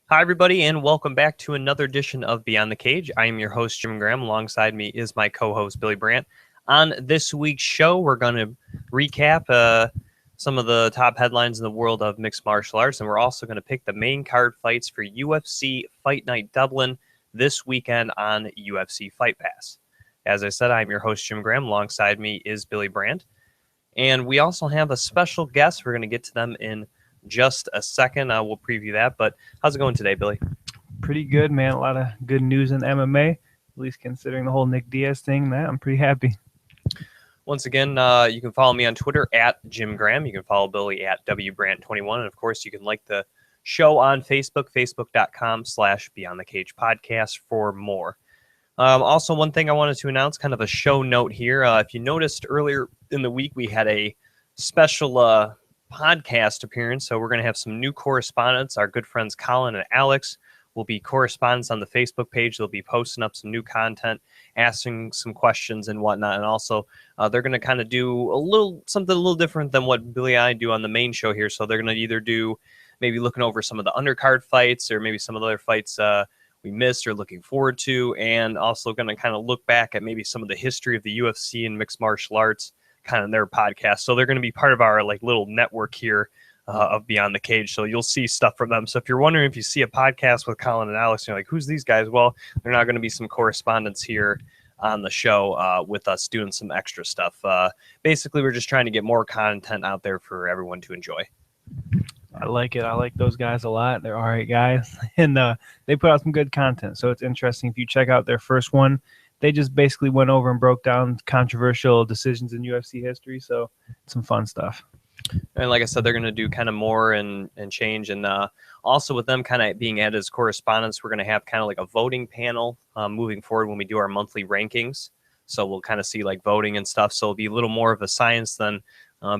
Hi, everybody, and welcome back to another edition of Beyond the Cage. I am your host, Jim Gramm. Alongside me is my co-host, Billy Brant. On this week's show, we're going to recap some of the top headlines in the world of mixed martial arts, and we're also going to pick the main card fights for UFC Fight Night Dublin this weekend on UFC Fight Pass. As I said, I'm your host, Jim Gramm. Alongside me is Billy Brant. And we also have a special guest. We're going to get to them in just a second. We'll preview that. But how's it going today, Billy? Pretty good, man. A lot of good news in MMA, at least considering the whole Nick Diaz thing. I'm pretty happy. Once again, you can follow me on Twitter at Jim Gramm. You can follow Billy at WBrant21. And, of course, you can like the show on Facebook, facebook.com/Beyond the Cage podcast for more. Also, one thing I wanted to announce, kind of a show note here. If you noticed earlier in the week, we had a special podcast appearance. So we're going to have some new correspondents. Our good friends Colin and Alex will be correspondents on the Facebook page. They'll be posting up some new content, asking some questions and whatnot. And also, they're going to kind of do something a little different than what Billy and I do on the main show here. So they're going to either do maybe looking over some of the undercard fights or maybe some of the other fights we missed or looking forward to, and also going to kind of look back at maybe some of the history of the UFC and mixed martial arts kind of in their podcast. So they're going to be part of our little network here of Beyond the Cage. So you'll see stuff from them. So if you're wondering if you see a podcast with Colin and Alex, you're like, who's these guys? Well, they're not going to be some correspondents here on the show with us doing some extra stuff. Basically, we're just trying to get more content out there for everyone to enjoy. I like it. I like those guys a lot. They're all right guys. And they put out some good content. So it's interesting. If you check out their first one, they just basically went over and broke down controversial decisions in UFC history. So some fun stuff. And like I said, they're going to do kind of more and change. And also with them kind of being added as correspondents, we're going to have kind of like a voting panel moving forward when we do our monthly rankings. So we'll kind of see like voting and stuff. So it'll be a little more of a science than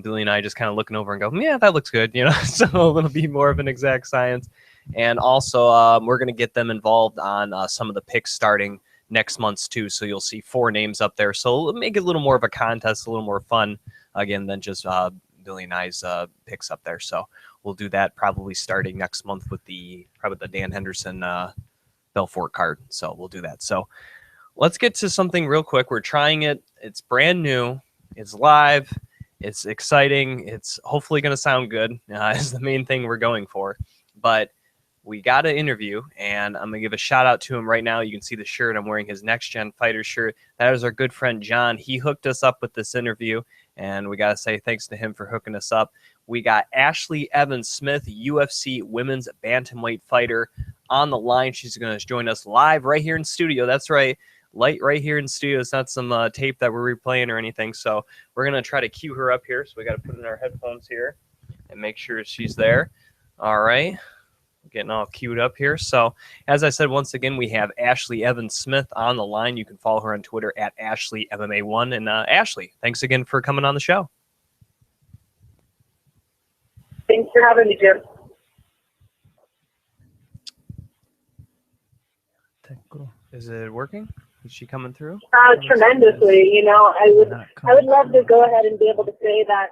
Billy and I just kind of looking over and go, yeah, that looks good. So it'll be more of an exact science. And also we're going to get them involved on some of the picks starting next month's too. So you'll see 4 names up there. So it'll make it a little more of a contest, a little more fun again than just Billy and I's picks up there. So we'll do that probably starting next month with probably the Dan Henderson Belfort card. So we'll do that. So let's get to something real quick. We're trying it. It's brand new. It's live. It's exciting. It's hopefully going to sound good is the main thing we're going for. But we got an interview, and I'm going to give a shout out to him right now. You can see the shirt. I'm wearing his Next Gen Fighter shirt. That is our good friend John. He hooked us up with this interview, and we got to say thanks to him for hooking us up. We got Ashlee Evans-Smith, UFC women's bantamweight fighter, on the line. She's going to join us live right here in studio. That's right. Right here in studio. It's not some tape that we're replaying or anything. So we're going to try to cue her up here. So we got to put in our headphones here and make sure she's there. All right. Getting all queued up here. So as I said, once again, we have Ashlee Evans-Smith on the line. You can follow her on Twitter at AshleeMMA1. And Ashlee, thanks again for coming on the show. Thanks for having me, Jim. Technical. Is it working? Is she coming through? Tremendously. I would love to go ahead and be able to say that,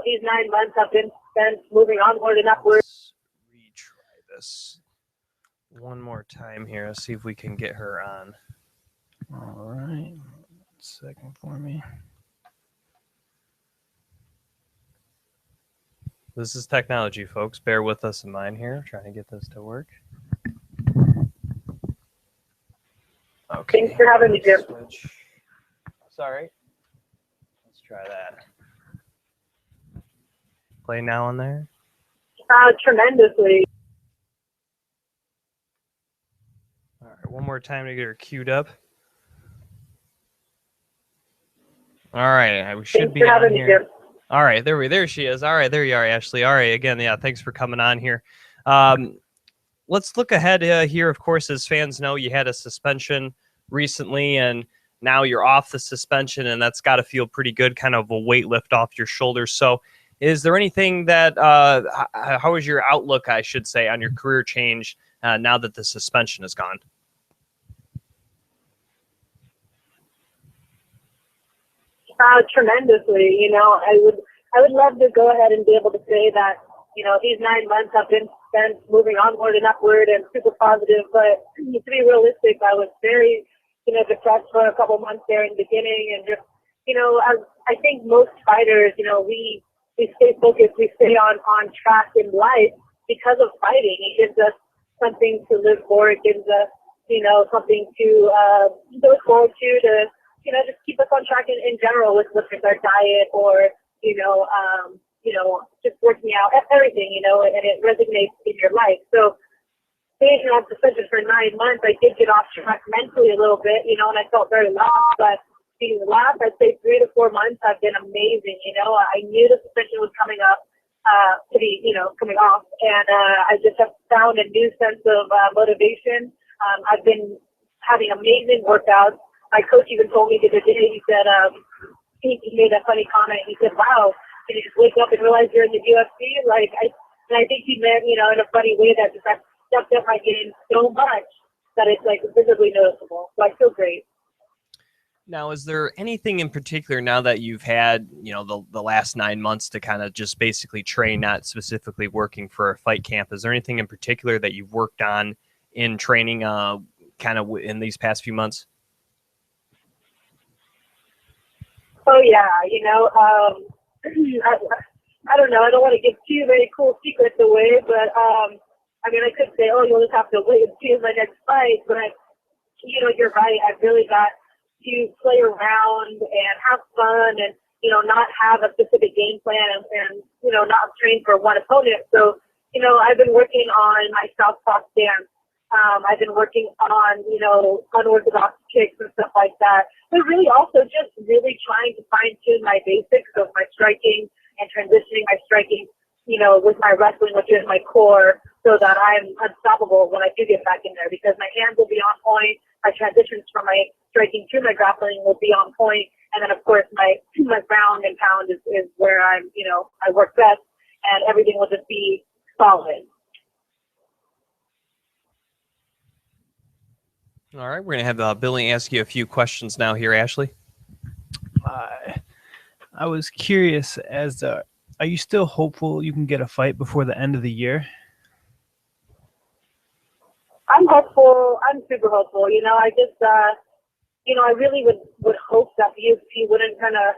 these 9 months have been spent moving onward and upward. Let's retry this one more time here. Let's see if we can get her on. All right. 1 second for me. This is technology, folks. Bear with us in mind here. Trying to get this to work. Okay. Thanks for having me, Jim. Sorry. Let's try that. Play now on there. Tremendously. All right, one more time to get her queued up. All right, we should Thanks be for on having here. me, Jim. All right, there she is. All right, there you are, Ashlee. All right, again, yeah, thanks for coming on here. Let's look ahead here. Of course, as fans know, you had a suspension recently, and now you're off the suspension, and that's got to feel pretty good, kind of a weight lift off your shoulders. So is there anything that, how is your outlook, I should say, on your career change now that the suspension is gone? Tremendously. I would love to go ahead and be able to say that, these 9 months have been sense, moving onward and upward and super positive. But to be realistic, I was very, depressed for a couple months there in the beginning. And just, as I think most fighters, we stay focused, we stay on track in life because of fighting. It gives us something to live for. It gives us, something to look forward to just keep us on track in general with our diet or, just working out, everything, and it resonates in your life. So staying on suspension for 9 months, I did get off track mentally a little bit, and I felt very lost, but the last, I'd say 3 to 4 months have been amazing. I knew the suspension was coming up, coming off, and I just have found a new sense of motivation. I've been having amazing workouts. My coach even told me the other day, he said, he made a funny comment. He said, wow, did you just wake up and realize you're in the UFC? And I think he meant, in a funny way that just I've stepped up my game so much that it's visibly noticeable. So I feel great. Now, is there anything in particular now that you've had, the last 9 months to kind of just basically train, not specifically working for a fight camp? Is there anything in particular that you've worked on in training kind of in these past few months? Oh, yeah. I don't know. I don't want to give too many cool secrets away, but I could say, you'll just have to wait and see my next fight. But, you're right. I've really got to play around and have fun and, not have a specific game plan and not train for one opponent. So, I've been working on my southpaw stance. I've been working on, unorthodox kicks and stuff like that. But really also just really trying to fine-tune my basics of my striking and transitioning my striking, with my wrestling, which is my core, so that I'm unstoppable when I do get back in there, because my hands will be on point. My transitions from my striking to my grappling will be on point. And then, of course, my ground and pound is where I'm, I work best, and everything will just be solid. All right, we're going to have Billy ask you a few questions now here, Ashlee. I was curious are you still hopeful you can get a fight before the end of the year? I'm hopeful. I'm super hopeful. I just, I really would hope that the UFC wouldn't kind of,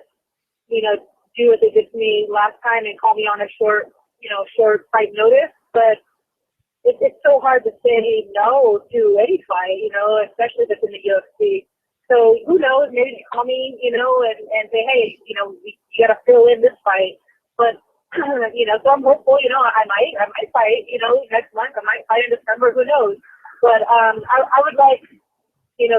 do what they did to me last time and call me on a short fight notice. But it's so hard to say no to any fight, especially if it's in the UFC. So who knows? Maybe they call me, and say, hey, you got to fill in this fight. But so I'm hopeful. I might fight. Next month I might fight in December. Who knows? But I would like,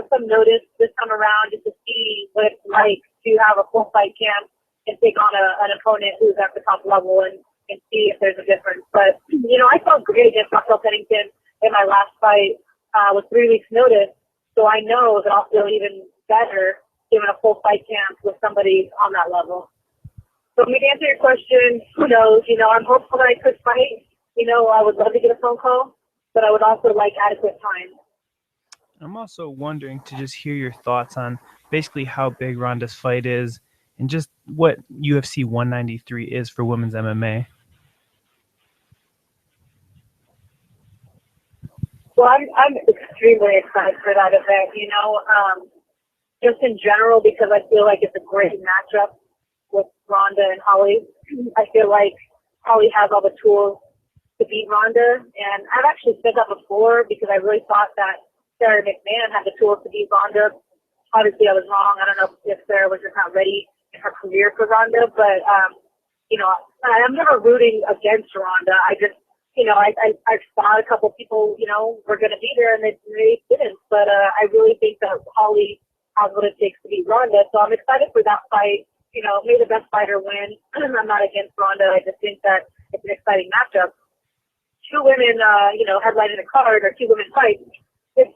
some notice this time around just to see what it's like to have a full fight camp and take on an opponent who's at the top level and see if there's a difference. But, I felt great against Raquel Pennington in my last fight with 3 weeks notice. So I know that I'll feel even better given a full fight camp with somebody on that level. So to answer your question, who knows? I'm hopeful that I could fight. I would love to get a phone call, but I would also like adequate time. I'm also wondering to just hear your thoughts on basically how big Ronda's fight is and just what UFC 193 is for women's MMA. Well, I'm extremely excited for that event, just in general, because I feel like it's a great matchup with Ronda and Holly. I feel like Holly has all the tools to beat Ronda, and I've actually said that before because I really thought that Sarah McMahon had the tools to beat Ronda. Obviously, I was wrong. I don't know if Sarah was just not ready in her career for Ronda, but I'm never rooting against Ronda. I just I thought a couple people, were going to be there, and they didn't. But I really think that Holly has what it takes to beat Ronda. So I'm excited for that fight. May the best fighter win. I'm not against Ronda. I just think that it's an exciting matchup. 2 women, headlining the card, or 2 women fight. It's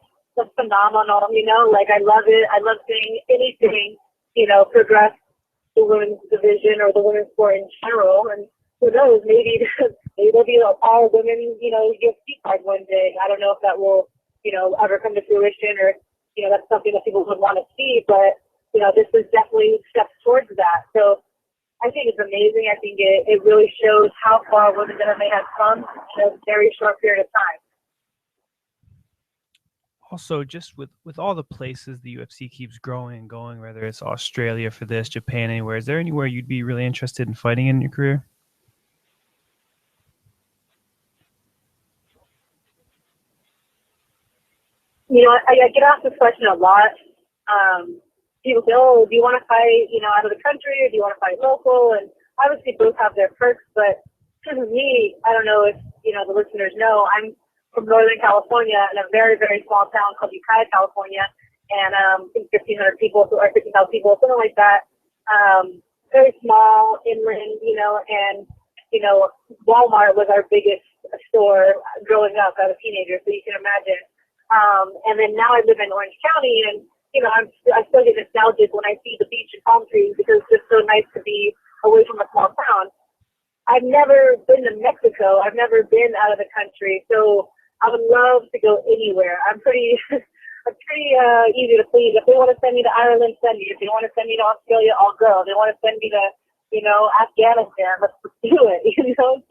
phenomenal, I love it. I love seeing anything, progress the women's division or the women's sport in general. And who knows, maybe there'll be all women, UFC fight one day. I don't know if that will, ever come to fruition, or, that's something that people would want to see, but, this is definitely steps towards that. So I think it's amazing. I think it really shows how far women's MMA has come in a very short period of time. Also, just with all the places the UFC keeps growing and going, whether it's Australia for this, Japan, anywhere, is there anywhere you'd be really interested in fighting in your career? You know, I get asked this question a lot. People say, oh, do you want to fight, out of the country, or do you want to fight local? And obviously both have their perks, but to me, I don't know if, the listeners know, I'm from Northern California in a very, very small town called Ukiah, California, and I think 1,500 people, or 50,000 people, something like that. Very small, inland, and, Walmart was our biggest store growing up as a teenager, so you can imagine. And then now I live in Orange County, and, I still get nostalgic when I see the beach and palm trees because it's just so nice to be away from a small town. I've never been to Mexico. I've never been out of the country, so I would love to go anywhere. I'm pretty easy to please. If they want to send me to Ireland, send me. If they want to send me to Australia, I'll go. If they want to send me to, Afghanistan, let's do it,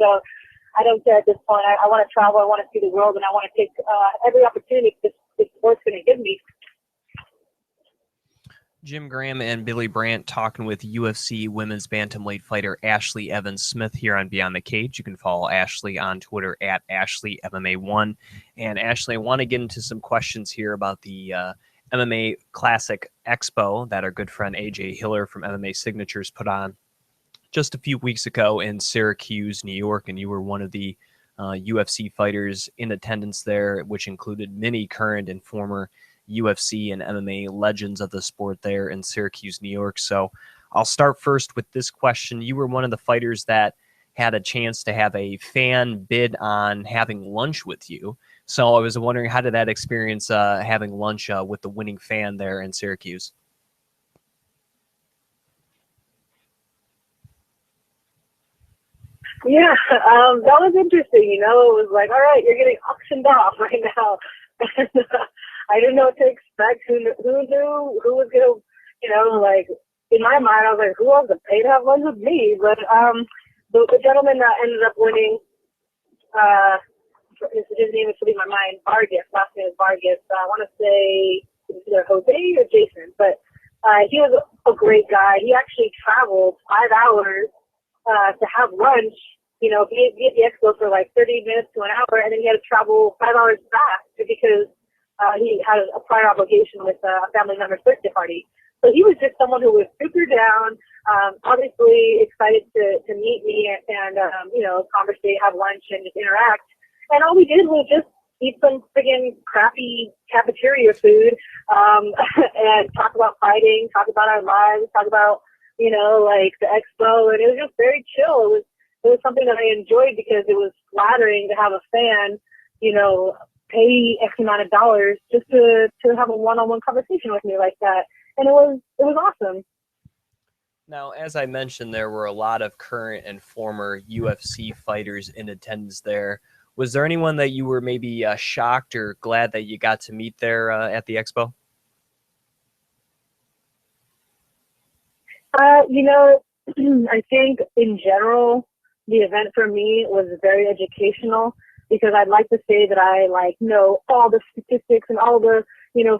So I don't care at this point. I want to travel. I want to see the world, and I want to take every opportunity this sport's going to give me. Jim Gramm and Billy Brant talking with UFC women's bantamweight fighter Ashlee Evans-Smith here on Beyond the Cage. You can follow Ashlee on Twitter at AshleeMMA1. And Ashlee, I want to get into some questions here about the MMA Classic Expo that our good friend AJ Hiller from MMA Signatures put on just a few weeks ago in Syracuse, New York, and you were one of the UFC fighters in attendance there, which included many current and former UFC and MMA legends of the sport there in Syracuse, New York. So I'll start first with this question. You were one of the fighters that had a chance to have a fan bid on having lunch with you. So I was wondering, how did that experience having lunch with the winning fan there in Syracuse? Yeah, that was interesting. It was like, all right, you're getting auctioned off right now. I didn't know what to expect. Who knew who was going to, in my mind, I was like, who else would pay to have lunch with me? But the gentleman that ended up winning, his name is slipping my mind, Vargas, last name is Vargas. I want to say either Jose or Jason, but he was a great guy. He actually traveled 5 hours to have lunch, be at the expo for like 30 minutes to an hour, and then he had to travel 5 hours back because he had a prior obligation with a family member's birthday party. So he was just someone who was super down, obviously excited to meet me and conversate, have lunch, and just interact. And all we did was just eat some friggin' crappy cafeteria food and talk about fighting, talk about our lives, talk about, the expo. And it was just very chill. It was something that I enjoyed because it was flattering to have a fan, pay X amount of dollars just to have a one-on-one conversation with me like that. And it was awesome. Now, as I mentioned, there were a lot of current and former UFC fighters in attendance there. Was there anyone that you were maybe shocked or glad that you got to meet there at the expo? I think in general, the event for me was very educational, because I'd like to say that I know all the statistics and all the,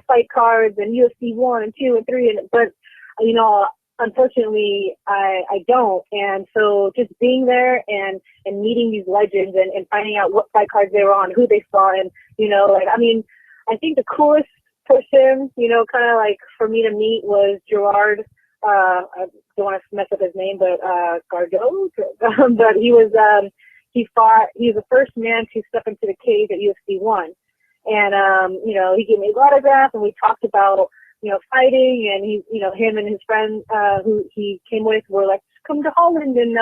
fight cards and UFC 1 and 2 and 3, but, unfortunately I don't. And so just being there and meeting these legends and finding out what fight cards they were on, who they saw, and, I think the coolest person, kind of for me to meet was Gerard. I don't want to mess up his name, but Gardeau, but he was he was the first man to step into the cage at UFC 1. And, he gave me an autograph, and we talked about, fighting, and he, him and his friend, who he came with, were like, come to Holland and,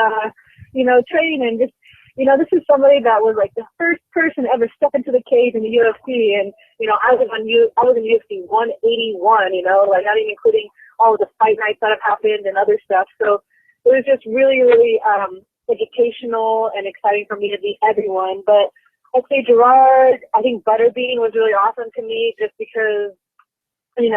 train. And just, this is somebody that was the first person to ever step into the cage in the UFC. And, I was in UFC 181, not even including all of the fight nights that have happened and other stuff. So it was just really, really, educational and exciting for me to meet everyone. But I'd say Gerard, I think Butterbean was really awesome to me, just because, he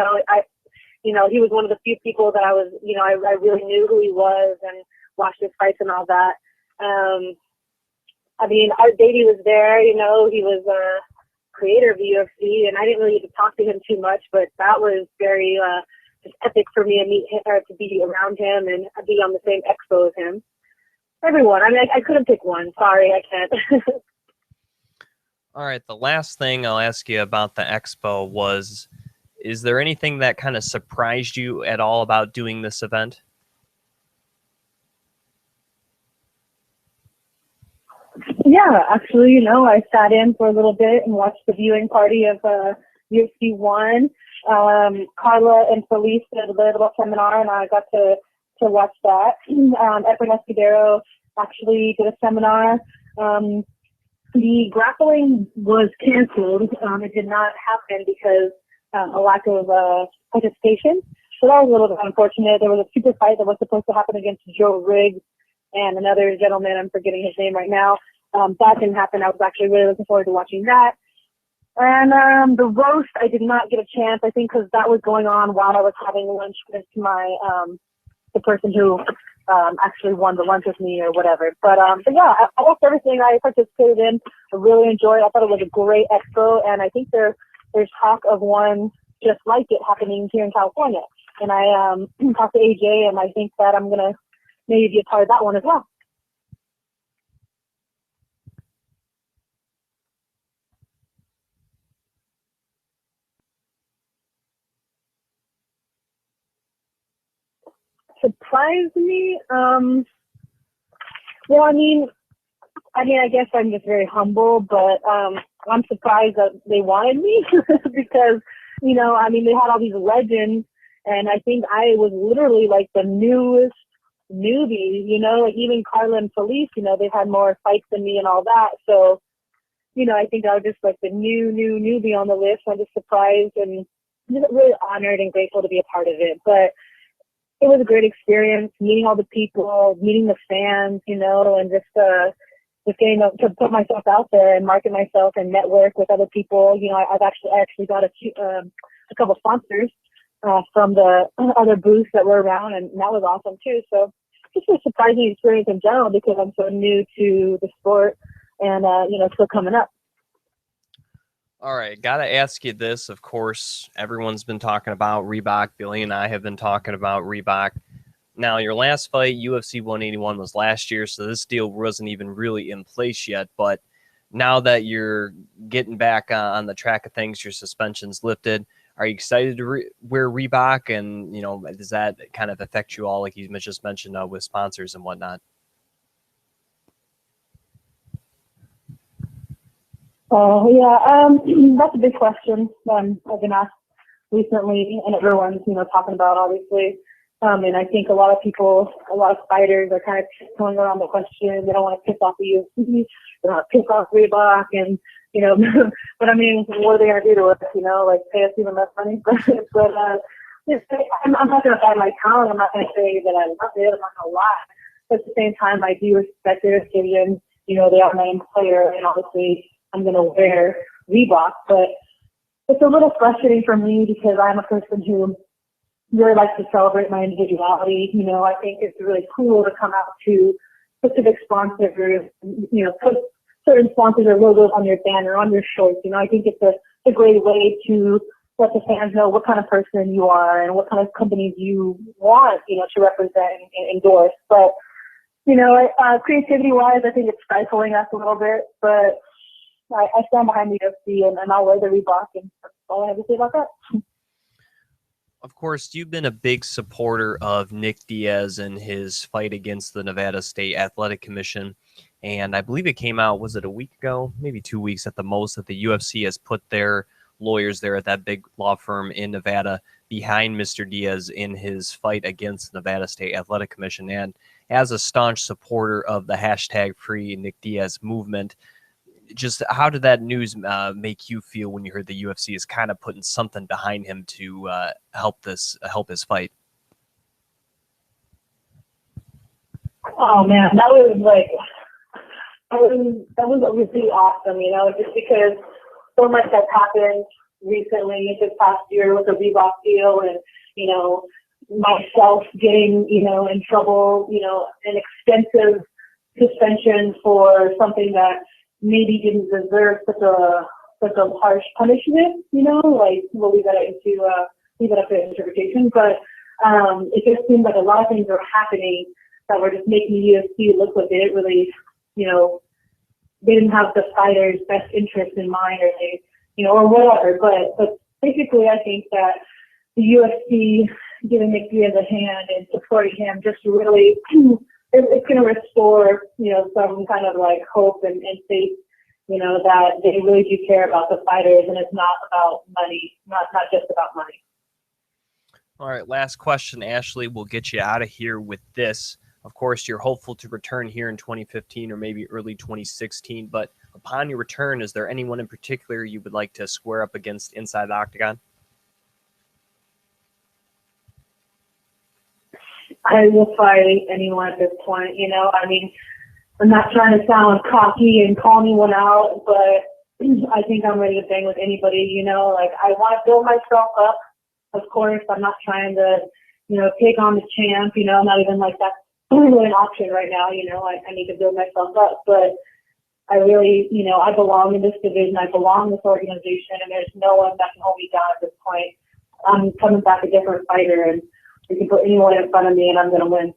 was one of the few people that I was, I really knew who he was, and watched his fights and all that. I mean, our baby was there, you know, he was a creator of the UFC, and I didn't really get to talk to him too much, but that was very just epic for me to meet him, or to be around him and be on the same expo as him. Everyone. I mean, I couldn't pick one. Sorry, I can't. All right. The last thing I'll ask you about the expo was, is there anything that kind of surprised you at all about doing this event? Yeah, actually, you know, I sat in for a little bit and watched the viewing party of UFC 1. Carla and Felice did a little seminar, and I got to watch that. Efren Escudero actually did a seminar. The grappling was canceled. It did not happen because a lack of participation. So that was a little bit unfortunate. There was a super fight that was supposed to happen against Joe Riggs and another gentleman, I'm forgetting his name right now. That didn't happen. I was actually really looking forward to watching that. And the roast, I did not get a chance, I think, because that was going on while I was having lunch with my the person who actually won the lunch with me or whatever. But yeah, I watched everything I participated in. I really enjoyed it. I thought it was a great expo, and I think there's talk of one just like it happening here in California. And I talked to AJ, and I think that I'm going to maybe be a part of that one as well. Surprised me? Well, I mean, I guess I'm just very humble, but I'm surprised that they wanted me because, you know, I mean, they had all these legends, and I think I was literally like the newest newbie, you know, like even Carla and Felice, you know, they've had more fights than me and all that. So, you know, I think I was just like the new newbie on the list. I'm just surprised and just really honored and grateful to be a part of it. But it was a great experience, meeting all the people, meeting the fans, you know, and just getting to put myself out there and market myself and network with other people. You know, I actually got a couple sponsors from the other booths that were around, and that was awesome too. So just a surprising experience in general because I'm so new to the sport and, you know, still coming up. All right, got to ask you this. Of course, everyone's been talking about Reebok. Billy and I have been talking about Reebok. Now, your last fight, UFC 181, was last year, so this deal wasn't even really in place yet. But now that you're getting back on the track of things, your suspension's lifted, are you excited to wear Reebok? And, you know, does that kind of affect you all, like you just mentioned, with sponsors and whatnot? Oh, yeah, that's a big question I've been asked recently, and everyone's, you know, talking about, obviously. And I think a lot of people, a lot of fighters are kind of going around the question. They don't want to piss off the UFC. They don't want to piss off Reebok. And, you know, but I mean, what are they going to do to us, you know, like pay us even less money? but I'm not going to bite my tongue. I'm not going to say that I love it. I'm not going to lie. But at the same time, I do respect their decision. You know, they are my employer, and obviously I'm going to wear Reebok. But it's a little frustrating for me because I'm a person who really likes to celebrate my individuality. You know, I think it's really cool to come out to specific sponsors, you know, put certain sponsors or logos on your banner, on your shorts. You know, I think it's a great way to let the fans know what kind of person you are and what kind of companies you want, you know, to represent and endorse. But, you know, creativity-wise, I think it's stifling us a little bit. But I stand behind the UFC and I'll wear the Reebok, and that's all I have to say about that. Of course, you've been a big supporter of Nick Diaz and his fight against the Nevada State Athletic Commission. And I believe it came out, was it a week ago? Maybe 2 weeks at the most, that the UFC has put their lawyers there at that big law firm in Nevada behind Mr. Diaz in his fight against the Nevada State Athletic Commission. And as a staunch supporter of the hashtag Free Nick Diaz movement, just how did that news make you feel when you heard the UFC is kind of putting something behind him to help his fight? Oh man, that was really awesome, you know, just because so much has happened recently, this past year with the Reebok deal, and, you know, myself getting, in trouble, an extensive suspension for something that maybe didn't deserve such a harsh punishment, like we'll leave that up to interpretation. But it just seems like a lot of things are happening that were just making the UFC look like they didn't really, they didn't have the fighter's best interest in mind, or they, or whatever. But basically, I think that the UFC giving McDiaz a hand and supporting him just really, it's going to restore, some kind of like hope and faith, that they really do care about the fighters, and it's not about money, not just about money. All right, last question, Ashlee. We'll get you out of here with this. Of course, you're hopeful to return here in 2015 or maybe early 2016, but upon your return, is there anyone in particular you would like to square up against inside the octagon? I will fight anyone at this point, I mean, I'm not trying to sound cocky and call anyone out, but I think I'm ready to bang with anybody, like I want to build myself up. Of course, I'm not trying to, take on the champ, not even like that's really an option right now, I need to build myself up, but I really, I belong in this division, I belong in this organization, and there's no one that can hold me down at this point. I'm coming back a different fighter, and you can put anyone in front of me and I'm going to win.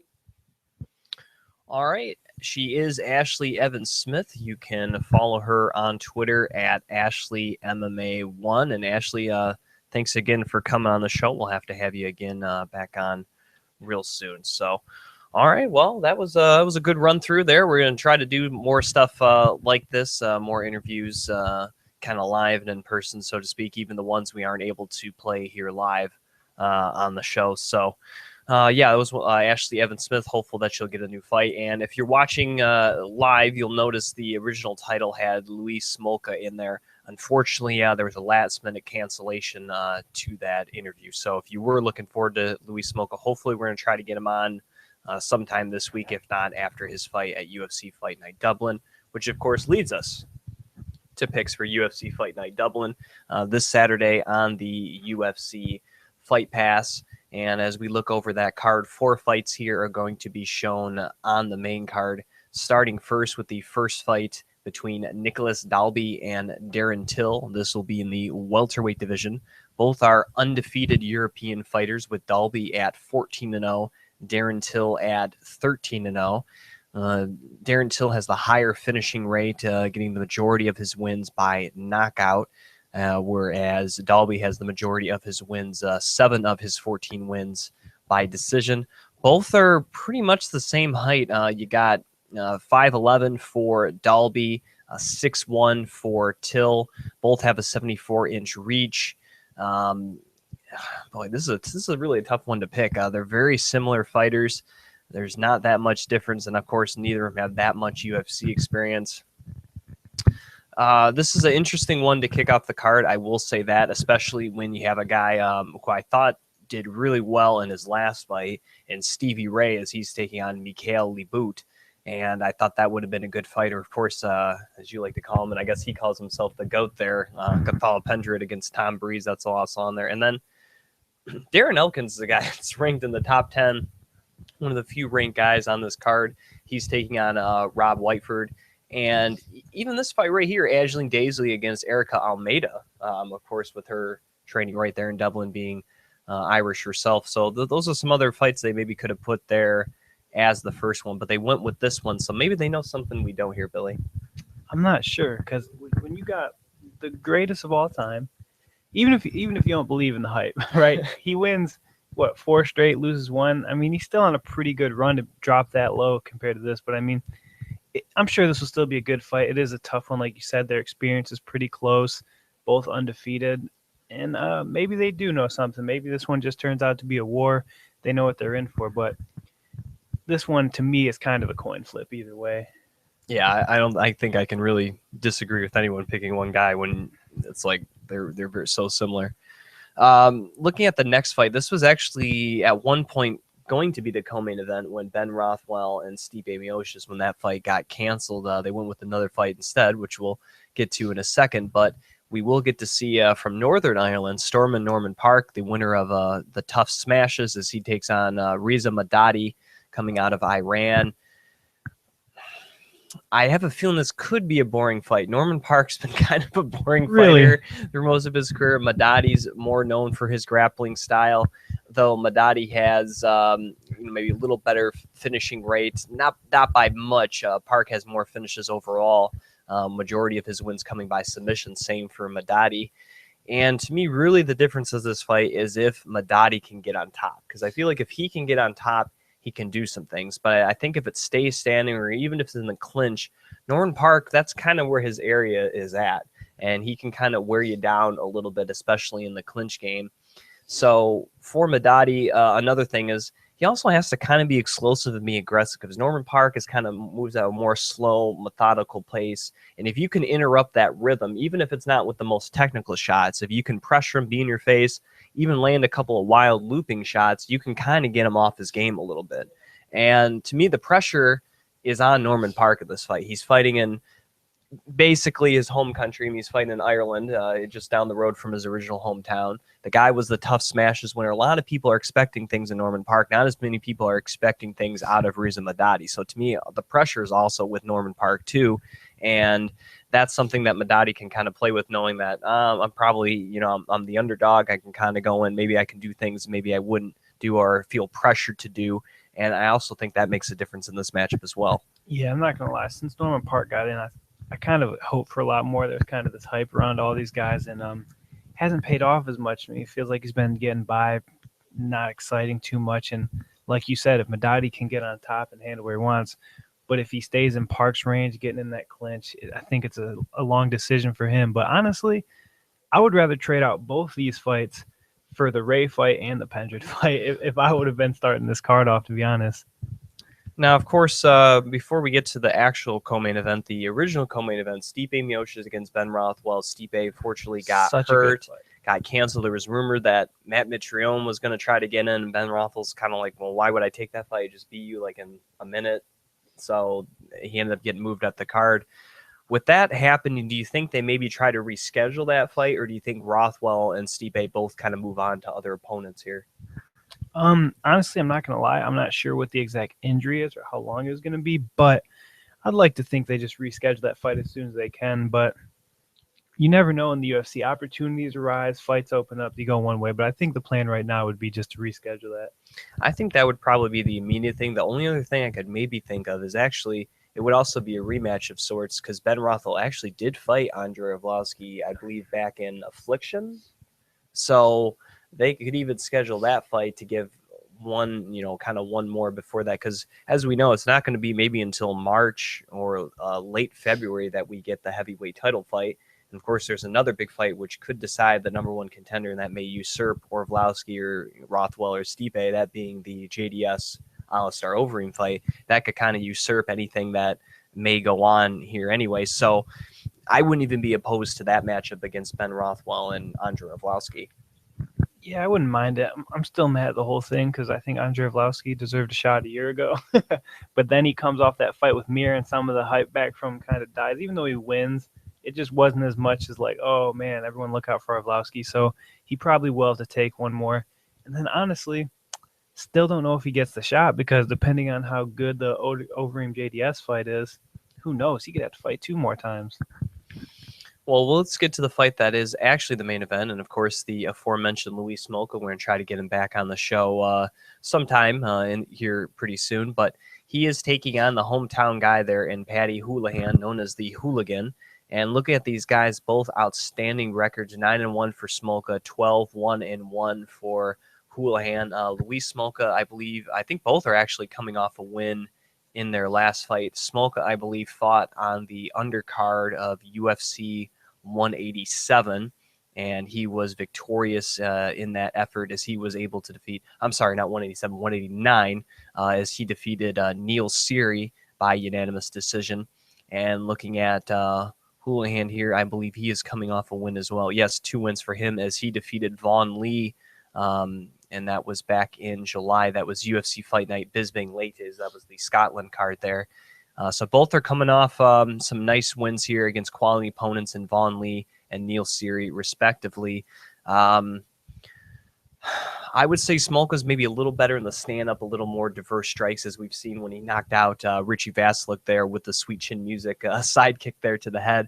All right. She is Ashlee Evans-Smith. You can follow her on Twitter at AshleeMMA1. And Ashlee, thanks again for coming on the show. We'll have to have you again back on real soon. So, all right. Well, that was a good run through there. We're going to try to do more stuff like this, more interviews, kind of live and in person, so to speak, even the ones we aren't able to play here live on the show. So, yeah, it was Ashlee Evans-Smith. Hopeful that she'll get a new fight. And if you're watching live, you'll notice the original title had Luis Smolka in there. Unfortunately, there was a last-minute cancellation to that interview. So if you were looking forward to Luis Smolka, hopefully we're going to try to get him on sometime this week, if not after his fight at UFC Fight Night Dublin, which, of course, leads us to picks for UFC Fight Night Dublin this Saturday on the UFC Fight Pass. And as we look over that card, 4 fights here are going to be shown on the main card, starting first with the first fight between Nicholas Dalby and Darren Till. This will be in the welterweight division. Both are undefeated European fighters, with Dalby at 14-0, Darren Till at 13-0. Darren Till has the higher finishing rate, getting the majority of his wins by knockout. Whereas Dalby has the majority of his wins, 7 of his 14 wins by decision. Both are pretty much the same height. You got 5'11" for Dalby, 6'1" for Till. Both have a 74-inch reach. Boy, this is really a tough one to pick. They're very similar fighters. There's not that much difference, and of course, neither of them have that much UFC experience. This is an interesting one to kick off the card. I will say that, especially when you have a guy who I thought did really well in his last fight, and Stevie Ray, as he's taking on Mikhail Libut. And I thought that would have been a good fighter. Of course, as you like to call him, and I guess he calls himself the GOAT there, Cathal Pendred against Tom Breeze. That's also on there. And then Darren Elkins is a guy that's ranked in the top 10, one of the few ranked guys on this card. He's taking on Rob Whiteford. And even this fight right here, Aisling Daisley against Erica Almeida, of course, with her training right there in Dublin, being Irish herself. So those are some other fights they maybe could have put there as the first one, but they went with this one. So maybe they know something we don't hear, Billy. I'm not sure, because when you got the greatest of all time, even if you don't believe in the hype, right? He wins, 4 straight, loses 1. I mean, he's still on a pretty good run to drop that low compared to this. But I mean, I'm sure this will still be a good fight. It is a tough one, like you said. Their experience is pretty close, both undefeated, and maybe they do know something. Maybe this one just turns out to be a war. They know what they're in for, but this one to me is kind of a coin flip either way. Yeah, I think I can really disagree with anyone picking one guy when it's like they're so similar. Looking at the next fight, this was actually at one point going to be the co-main event when Ben Rothwell and Stipe Miocic, when that fight got canceled, they went with another fight instead, which we'll get to in a second. But we will get to see from Northern Ireland, Stormin Norman Park, the winner of the Tough Smashes, as he takes on Reza Madadi coming out of Iran. I have a feeling this could be a boring fight. Norman Park's been kind of a boring fighter through most of his career. Madadi's more known for his grappling style, though Madadi has maybe a little better finishing rate, not by much. Park has more finishes overall. Majority of his wins coming by submission. Same for Madadi. And to me, really the difference of this fight is if Madadi can get on top, because I feel like if he can get on top, he can do some things. But I think if it stays standing or even if it's in the clinch, Norman Park, that's kind of where his area is at. And he can kind of wear you down a little bit, especially in the clinch game. So for Madadi, another thing is he also has to kind of be explosive and be aggressive, because Norman Park is kind of moves at a more slow, methodical pace. And if you can interrupt that rhythm, even if it's not with the most technical shots, if you can pressure him, be in your face, even land a couple of wild looping shots, you can kind of get him off his game a little bit. And to me, the pressure is on Norman Park at this fight. He's fighting in basically his home country. I mean, he's fighting in Ireland, just down the road from his original hometown. The guy was the Tough Smashes winner. A lot of people are expecting things in Norman Park. Not as many people are expecting things out of Reza Madadi. So to me, the pressure is also with Norman Park too. And that's something that Madadi can kind of play with, knowing that I'm probably, I'm the underdog. I can kind of go in. Maybe I can do things maybe I wouldn't do or feel pressured to do. And I also think that makes a difference in this matchup as well. Yeah, I'm not going to lie. Since Norman Park got in, I kind of hope for a lot more. There's kind of this hype around all these guys, and hasn't paid off as much. I mean, it feels like he's been getting by, not exciting too much. And like you said, if Madadi can get on top and handle where he wants, but if he stays in Park's range, getting in that clinch, I think it's a long decision for him. But honestly, I would rather trade out both these fights for the Ray fight and the Pendred fight if I would have been starting this card off, to be honest. Now, of course, before we get to the actual co-main event, the original co-main event, Stipe Miocic against Ben Rothwell. Stipe fortunately got hurt, got canceled. There was rumor that Matt Mitrione was going to try to get in, and Ben Rothwell's kind of like, well, why would I take that fight? Just beat you like in a minute. So he ended up getting moved up the card. With that happening, do you think they maybe try to reschedule that fight, or do you think Rothwell and Stipe both kind of move on to other opponents here? Honestly, I'm not going to lie. I'm not sure what the exact injury is or how long it's going to be, but I'd like to think they just reschedule that fight as soon as they can. But you never know in the UFC. Opportunities arise, fights open up, you go one way. But I think the plan right now would be just to reschedule that. I think that would probably be the immediate thing. The only other thing I could maybe think of is actually it would also be a rematch of sorts, because Ben Rothwell actually did fight Andrei Arlovski, I believe, back in Affliction. So they could even schedule that fight to give one, kind of one more before that. Because as we know, it's not going to be maybe until March or late February that we get the heavyweight title fight. And of course, there's another big fight which could decide the number one contender, and that may usurp Arlovski or Rothwell or Stipe, that being the JDS Alistair Overeem fight. That could kind of usurp anything that may go on here anyway. So I wouldn't even be opposed to that matchup against Ben Rothwell and Andrei Arlovski. Yeah, I wouldn't mind it. I'm still mad at the whole thing because I think Andrei Arlovski deserved a shot a year ago. But then he comes off that fight with Mir, and some of the hype back from him kind of dies. Even though he wins, it just wasn't as much as like, oh, man, everyone look out for Arlovski. So he probably will have to take one more. And then honestly, still don't know if he gets the shot, because depending on how good the Overeem JDS fight is, who knows? He could have to fight 2 more times. Well, let's get to the fight that is actually the main event, and of course the aforementioned Luis Smolka. We're going to try to get him back on the show sometime in here pretty soon, but he is taking on the hometown guy there in Paddy Holohan, known as the Hooligan. And looking at these guys, both outstanding records: 9-1 for Smolka, 12-1-1 for Holohan. Luis Smolka, I think both are actually coming off a win in their last fight. Smolka, I believe, fought on the undercard of UFC 187, and he was victorious in that effort, as he was able to defeat, I'm sorry, not 187, 189, as he defeated Neil Seery by unanimous decision. And looking at Holohan here, I believe he is coming off a win as well. Yes, 2 wins for him, as he defeated Vaughn Lee, and that was back in July. That was UFC Fight Night Bisbing Ladies. That was the Scotland card there. So both are coming off some nice wins here against quality opponents in Vaughn Lee and Neil Seary, respectively. I would say Smolka's maybe a little better in the stand-up, a little more diverse strikes, as we've seen when he knocked out Richie Vasilic there with the Sweet Chin Music sidekick there to the head.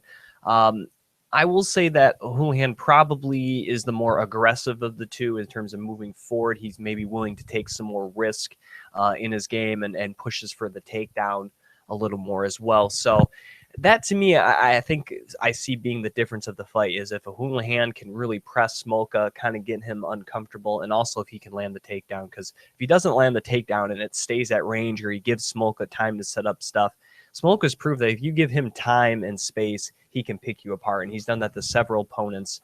I will say that Houlihan probably is the more aggressive of the two in terms of moving forward. He's maybe willing to take some more risk in his game and pushes for the takedown a little more as well. So that, to me, I think I see being the difference of the fight is if a Houlihan can really press Smolka, kind of get him uncomfortable, and also if he can land the takedown. Because if he doesn't land the takedown and it stays at range, or he gives Smolka time to set up stuff, Smolka's proved that if you give him time and space, he can pick you apart. And he's done that to several opponents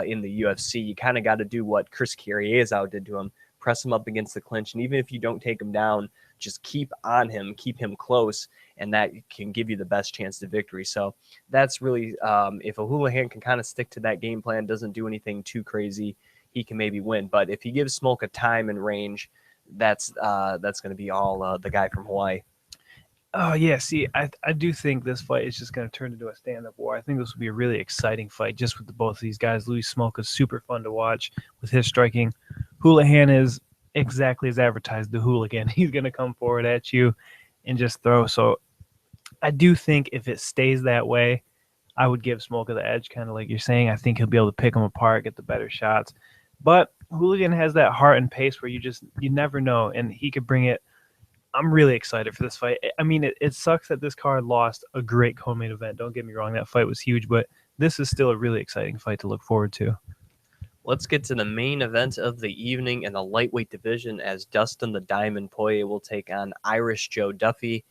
in the UFC. You kind of got to do what Chris Chiariezau did to him, press him up against the clinch. And even if you don't take him down, just keep on him, keep him close, and that can give you the best chance to victory. So that's really, if a Houlihan can kind of stick to that game plan, doesn't do anything too crazy, he can maybe win. But if he gives Smolka time and range, that's going to be all the guy from Hawaii. Oh, yeah. See, I do think this fight is just going to turn into a stand-up war. I think this will be a really exciting fight just with both of these guys. Louis Smolka is super fun to watch with his striking. Houlihan is exactly as advertised, the hooligan. He's going to come forward at you and just throw. So I do think if it stays that way, I would give Smolka the edge, kind of like you're saying. I think he'll be able to pick him apart, get the better shots. But Hooligan has that heart and pace where you never know, and he could bring it. I'm really excited for this fight. I mean, it sucks that this card lost a great co-main event. Don't get me wrong, that fight was huge, but this is still a really exciting fight to look forward to. Let's get to the main event of the evening in the lightweight division as Dustin the Diamond Poirier will take on Irish Joe Duffy.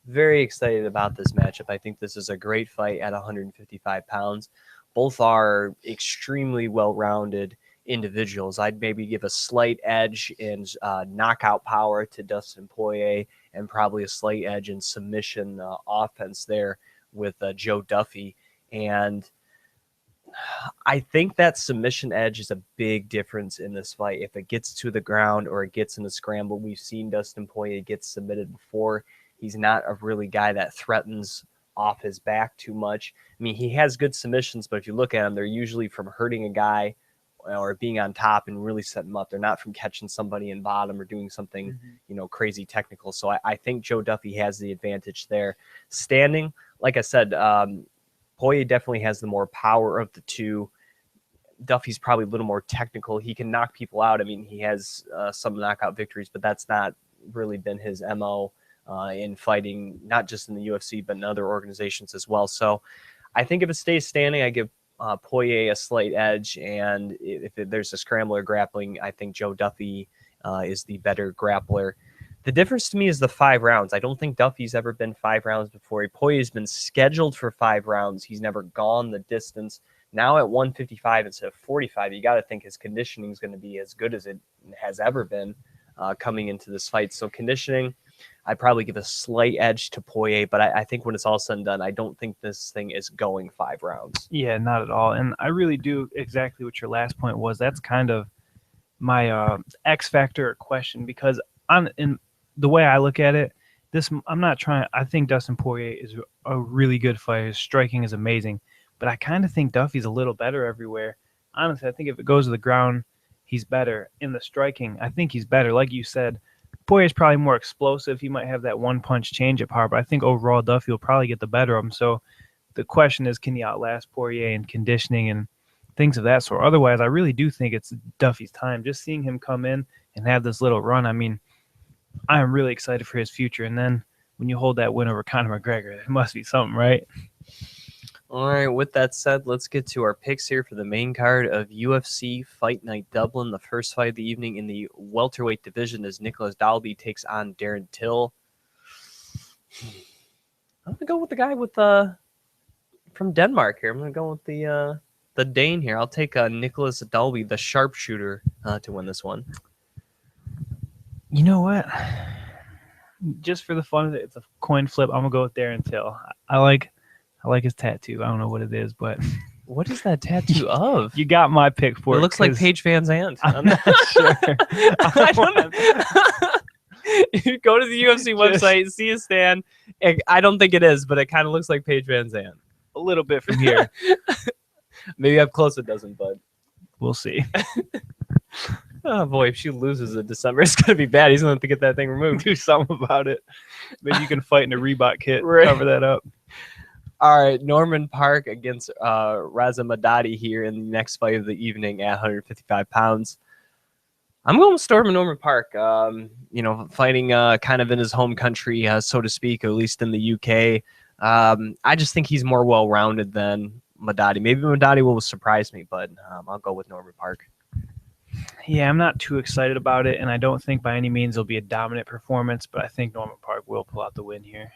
Very excited about this matchup. I think this is a great fight at 155 pounds. Both are extremely well-rounded individuals. I'd maybe give a slight edge in knockout power to Dustin Poirier and probably a slight edge in submission offense there with Joe Duffy. And I think that submission edge is a big difference in this fight. If it gets to the ground or it gets in a scramble, we've seen Dustin Poirier get submitted before. He's not a really guy that threatens off his back too much. I mean, he has good submissions, but if you look at him, they're usually from hurting a guy or being on top and really setting them up. They're not from catching somebody in bottom or doing something, crazy technical. So I think Joe Duffy has the advantage there. Standing, like I said, Poirier definitely has the more power of the two. Duffy's probably a little more technical. He can knock people out. I mean, he has some knockout victories, but that's not really been his MO in fighting, not just in the UFC, but in other organizations as well. So I think if it stays standing, I give Poirier a slight edge. And if there's a scramble or grappling, I think Joe Duffy is the better grappler. The difference to me is the 5 rounds. I don't think Duffy's ever been 5 rounds before. Poirier's been scheduled for 5 rounds. He's never gone the distance. Now at 155 instead of 45, you got to think his conditioning is going to be as good as it has ever been coming into this fight. So conditioning, I'd probably give a slight edge to Poirier, but I think when it's all said and done, I don't think this thing is going 5 rounds. Yeah, not at all. And I really do exactly what your last point was. That's kind of my X factor question, because in the way I look at it, I think Dustin Poirier is a really good fighter. His striking is amazing, but I kind of think Duffy's a little better everywhere. Honestly, I think if it goes to the ground, he's better. In the striking, I think he's better. Like you said, Poirier's probably more explosive. He might have that one-punch change at power, but I think overall Duffy will probably get the better of him. So the question is, can he outlast Poirier in conditioning and things of that sort? Otherwise, I really do think it's Duffy's time. Just seeing him come in and have this little run, I mean, I am really excited for his future. And then when you hold that win over Conor McGregor, it must be something, right? All right, with that said, let's get to our picks here for the main card of UFC Fight Night Dublin. The first fight of the evening in the welterweight division is Nicholas Dalby takes on Darren Till. I'm going to go with the guy from Denmark here. I'm going to go with the Dane here. I'll take Nicholas Dalby, the sharpshooter, to win this one. You know what? Just for the fun of it, it's a coin flip. I'm going to go with Darren Till. I like his tattoo. I don't know what it is, but what is that tattoo of? You got my pick for it. It looks like Paige Van Zandt. I'm not sure. I don't know. You go to the UFC website, see a stand. I don't think it is, but it kind of looks like Paige Van Zandt. A little bit from here. Maybe up close it doesn't, bud. We'll see. Oh boy, if she loses in December, it's gonna be bad. He's gonna have to get that thing removed. Do something about it. Maybe you can fight in a Reebok kit. Right. Cover that up. All right, Norman Park against Raza Madadi here in the next fight of the evening at 155 pounds. I'm going with Norman Park. Fighting kind of in his home country, so to speak, or at least in the UK. I just think he's more well-rounded than Madadi. Maybe Madadi will surprise me, but I'll go with Norman Park. Yeah, I'm not too excited about it, and I don't think by any means it'll be a dominant performance, but I think Norman Park will pull out the win here.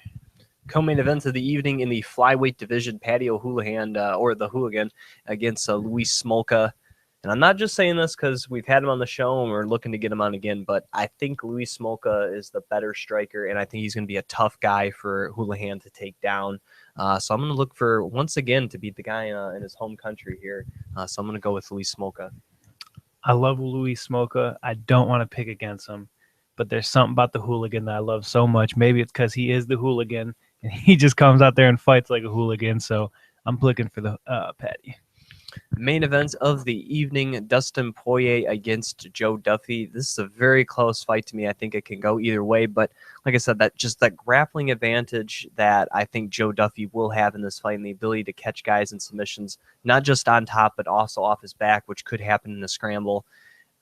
Co-main events of the evening in the flyweight division, Patty O'Houlihan, or the Hooligan, against Luis Smolka. And I'm not just saying this because we've had him on the show and we're looking to get him on again, but I think Luis Smolka is the better striker, and I think he's going to be a tough guy for Houlihan to take down. So I'm going to look for, once again, to beat the guy in his home country here. So I'm going to go with Luis Smolka. I love Luis Smolka. I don't want to pick against him, but there's something about the Hooligan that I love so much. Maybe it's because he is the Hooligan, and he just comes out there and fights like a hooligan. So I'm looking for the Patty. Main events of the evening, Dustin Poirier against Joe Duffy. This is a very close fight to me. I think it can go either way, but like I said, that grappling advantage that I think Joe Duffy will have in this fight, and the ability to catch guys in submissions, not just on top, but also off his back, which could happen in a scramble.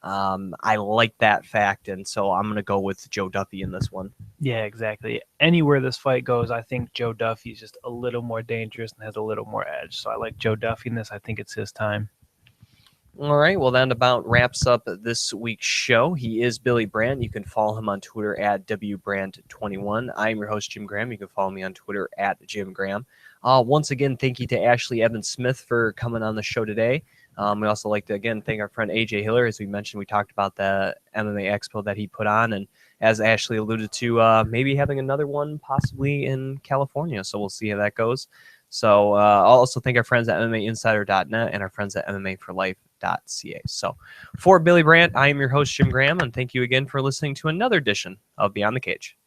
I like that fact, and so I'm going to go with Joe Duffy in this one. Yeah, exactly. Anywhere this fight goes, I think Joe Duffy is just a little more dangerous and has a little more edge. So I like Joe Duffy in this. I think it's his time. All right, well, that about wraps up this week's show. He is Billy Brant. You can follow him on Twitter at WBrant21. I'm your host, Jim Graham. You can follow me on Twitter at Jim Graham. Once again, thank you to Ashlee Evans-Smith for coming on the show today. We also like to, again, thank our friend AJ Hiller. As we mentioned, we talked about the MMA Expo that he put on. And as Ashlee alluded to, maybe having another one possibly in California. So we'll see how that goes. So I'll also thank our friends at MMAinsider.net and our friends at MMAforlife.ca. So for Billy Brant, I am your host, Jim Graham. And thank you again for listening to another edition of Beyond the Cage.